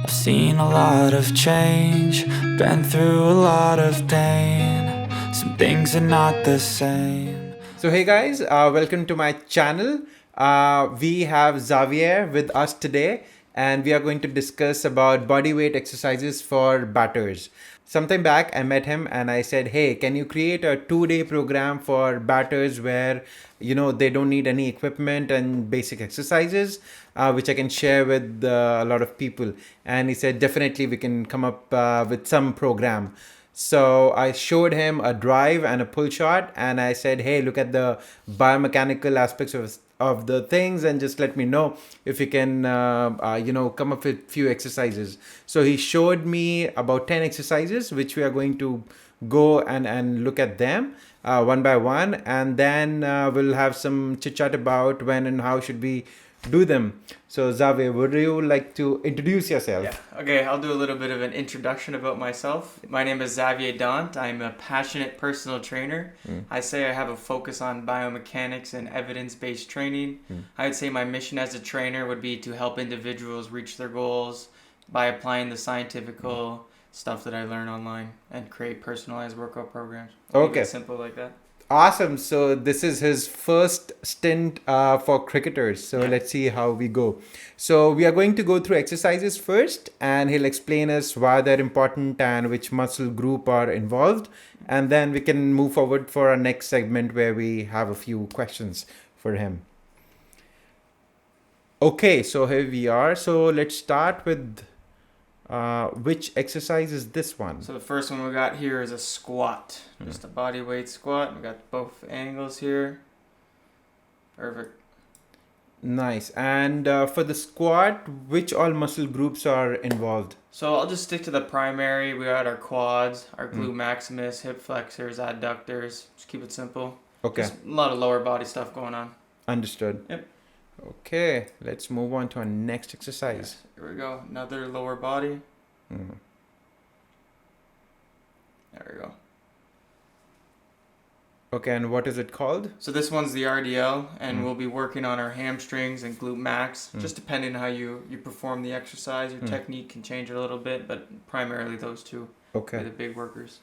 I've seen a lot of change, been through a lot of pain. Some things are not the same. So hey guys, welcome to my channel. We have Xavier with us today, and we are going to discuss about body weight exercises for batters. Sometime back, I met him and I said, "Hey, can you create a 2-day program for batters where they don't need any equipment and basic exercises, which I can share with a lot of people?" And he said, "Definitely, we can come up with some program." So I showed him a drive and a pull shot, and I said, "Hey, look at the biomechanical aspects of the things, and just let me know if you can, come up with few exercises." So he showed me about 10 exercises, which we are going to go and look at them one by one, and then we'll have some chit chat about when and how should we do them. So Xavier, would you like to introduce yourself? Yeah, okay, I'll do a little bit of an introduction about myself. My name is Xavier Dant. I'm a passionate personal trainer. I say I have a focus on biomechanics and evidence-based training. I'd say my mission as a trainer would be to help individuals reach their goals by applying the scientifical stuff that I learn online and create personalized workout programs. Keep Okay. it simple like that. Awesome. So this is his first stint for cricketers. So Yeah. let's see how we go. So we are going to go through exercises first, and he'll explain us why they're important and which muscle group are involved. And then we can move forward for our next segment where we have a few questions for him. Okay, so here we are. So let's start with which exercise is this one? So the first one we got here is a squat. Just a body weight squat. We got both angles here. Perfect. Nice. And for the squat, which all muscle groups are involved? So I'll just stick to the primary. We got our quads, our glute maximus, hip flexors, adductors. Just keep it simple. Okay, Just a lot of lower body stuff going on. understood. Yep. Okay, let's move on to our next exercise. Here we go. Another lower body. Mm. There we go. Okay, and what is it called? So this one's the RDL, and we'll be working on our hamstrings and glute max. Just depending on how you perform the exercise, your technique can change a little bit, but primarily those two are Okay. the big workers.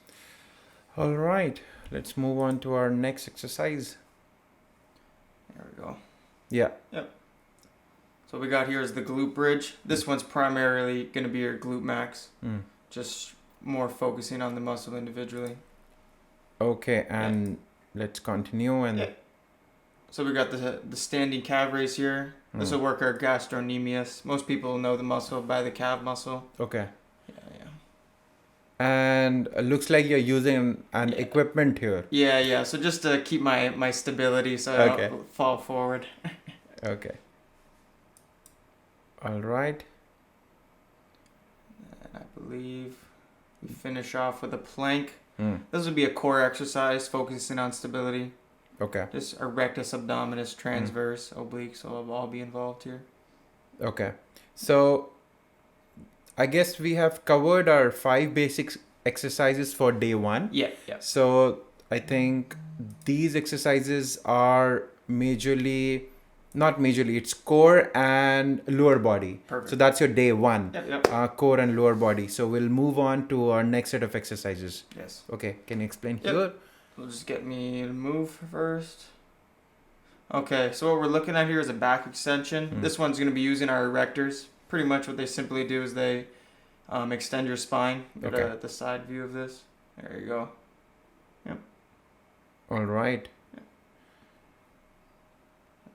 All right, let's move on to our next exercise. There we go. Yeah. So what we got here is the glute bridge. This one's primarily going to be your glute max. Mm. Just more focusing on the muscle individually. Okay, and let's continue. And Yeah. So we got the standing calf raise here. This will work our gastrocnemius. Most people know the muscle by the calf muscle. okay, Yeah. and looks like you're using an Yeah. equipment here. Yeah. So just to keep my stability so I Okay. don't fall forward. Okay. All right. And I believe we finish off with a plank. Mm. This would be a core exercise focusing on stability. Okay. Just our rectus abdominis, transverse, oblique, so it'll all be involved here. Okay. So I guess we have covered our 5 basic exercises for day 1. Yeah. So I think these exercises are not majorly, it's core and lower body. Perfect. So that's your day 1, Yep. core and lower body. So we'll move on to our next set of exercises. Yes. Okay, can you explain Yep. here? We'll just get me to move first. Okay, so what we're looking at here is a back extension. This one's going to be using our erectors. Pretty much what they simply do is they extend your spine. Get Okay. the side view of this. There you go. All right,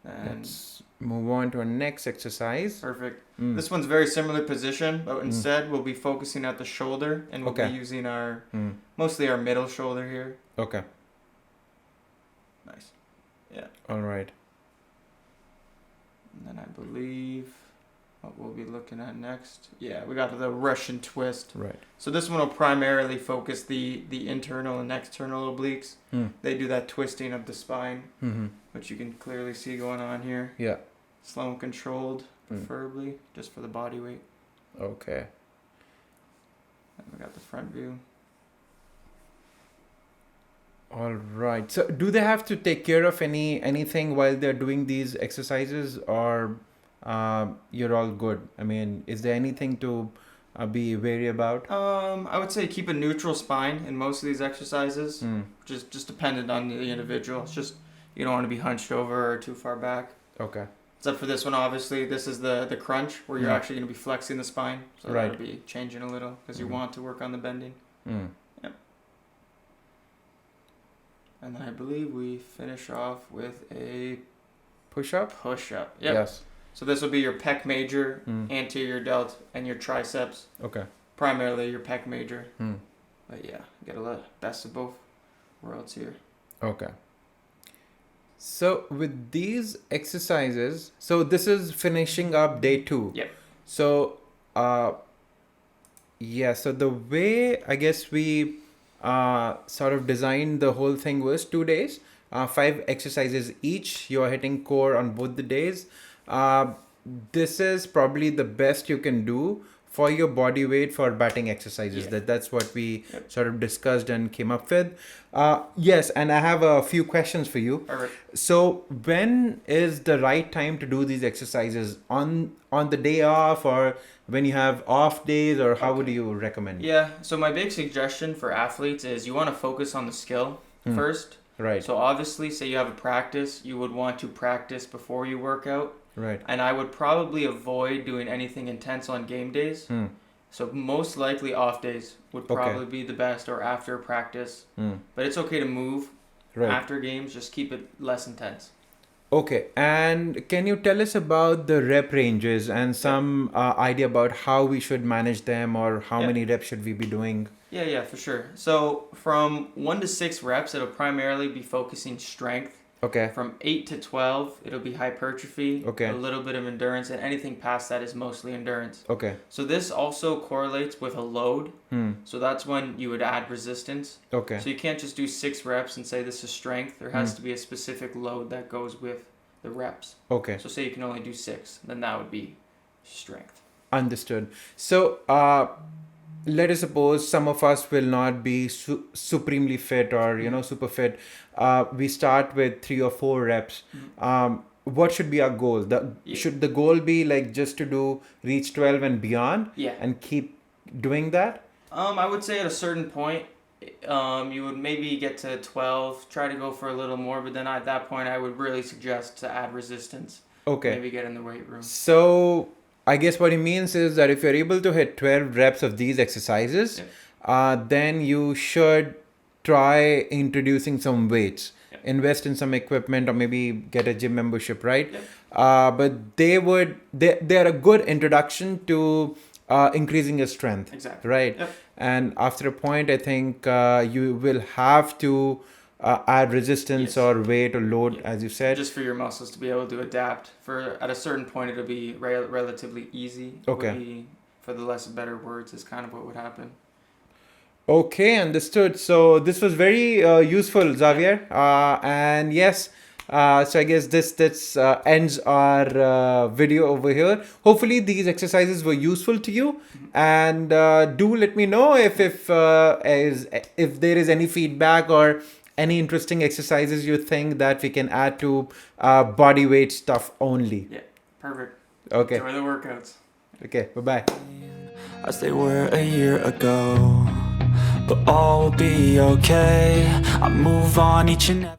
And let's move on to our next exercise. perfect. Mm. This one's very similar position, but instead we'll be focusing at the shoulder, and we'll Okay. be using our Mm. mostly our middle shoulder here. Okay, Nice. all right. And then I believe what we'll be looking at next. Yeah, we got the Russian twist. Right. So this one will primarily focus the internal and external obliques. Mm. They do that twisting of the spine, Mm-hmm. which you can clearly see going on here. Yeah. Slow and controlled, Mm. preferably, just for the body weight. Okay. And we got the front view. All right. So do they have to take care of anything while they're doing these exercises, or you're all good? I mean, is there anything to be wary about? I would say keep a neutral spine in most of these exercises, which is just dependent on the individual. It's just you don't want to be hunched over or too far back. Okay. Except for this one, obviously, this is the crunch where you're actually going to be flexing the spine. So Right. that'll be changing a little because you want to work on the bending. Yep. And then I believe we finish off with a Push-up? push-up. Yep. Yes. So this will be your pec major, anterior delt, and your triceps. Okay. Primarily your pec major. But yeah, get a lot best of both worlds here. Okay. So with these exercises, so this is finishing up day 2. Yep. So, yeah, so the way I guess we sort of designed the whole thing was 2 days, 5 exercises each. You are hitting core on both the days. This is probably the best you can do for your body weight for batting exercises. That's what we sort of discussed and came up with. Yes, and I have a few questions for you. All right. So when is the right time to do these exercises? On the day off, or when you have off days, or how would you recommend? Yeah, so my big suggestion for athletes is you want to focus on the skill first. Right. So obviously, say you have a practice, you would want to practice before you work out. Right. And I would probably avoid doing anything intense on game days. So most likely off days would probably be the best, or after practice. But it's okay to move after games, just keep it less intense. Okay, and can you tell us about the rep ranges and some idea about how we should manage them, or how many reps should we be doing? Yeah, for sure. So from 1 to 6 reps, it'll primarily be focusing strength. Okay. From 8 to 12, it'll be hypertrophy, Okay. a little bit of endurance, and anything past that is mostly endurance. Okay. So this also correlates with a load. So that's when you would add resistance. Okay. So you can't just do 6 reps and say this is strength. There has to be a specific load that goes with the reps. Okay. So say you can only do 6, then that would be strength. Understood. So, let us suppose some of us will not be supremely fit, or super fit. We start with 3 or 4 reps. What should be our goal? Should the goal be like just to reach 12 and beyond? Yeah. And keep doing that? I would say at a certain point, you would maybe get to 12, try to go for a little more, but then at that point I would really suggest to add resistance. Okay. Maybe get in the weight room. So I guess what it means is that if you're able to hit 12 reps of these exercises, then you should try introducing some weights, invest in some equipment, or maybe get a gym membership, right? But they're a good introduction to increasing your strength. Exactly. Right. And after a point, I think you will have to add resistance or weight or load, as you said. Just for your muscles to be able to adapt. At a certain point, it'll be relatively easy. Okay. For the less better words, is kind of what would happen. Okay, understood. So this was very useful, Xavier. And yes, so I guess this ends our video over here. Hopefully these exercises were useful to you, and do let me know if there is any feedback or any interesting exercises you think that we can add to body weight stuff only. Yeah, perfect. Okay. Enjoy the workouts. Okay, bye-bye. As they were a year ago, but all will be okay. I move on each and every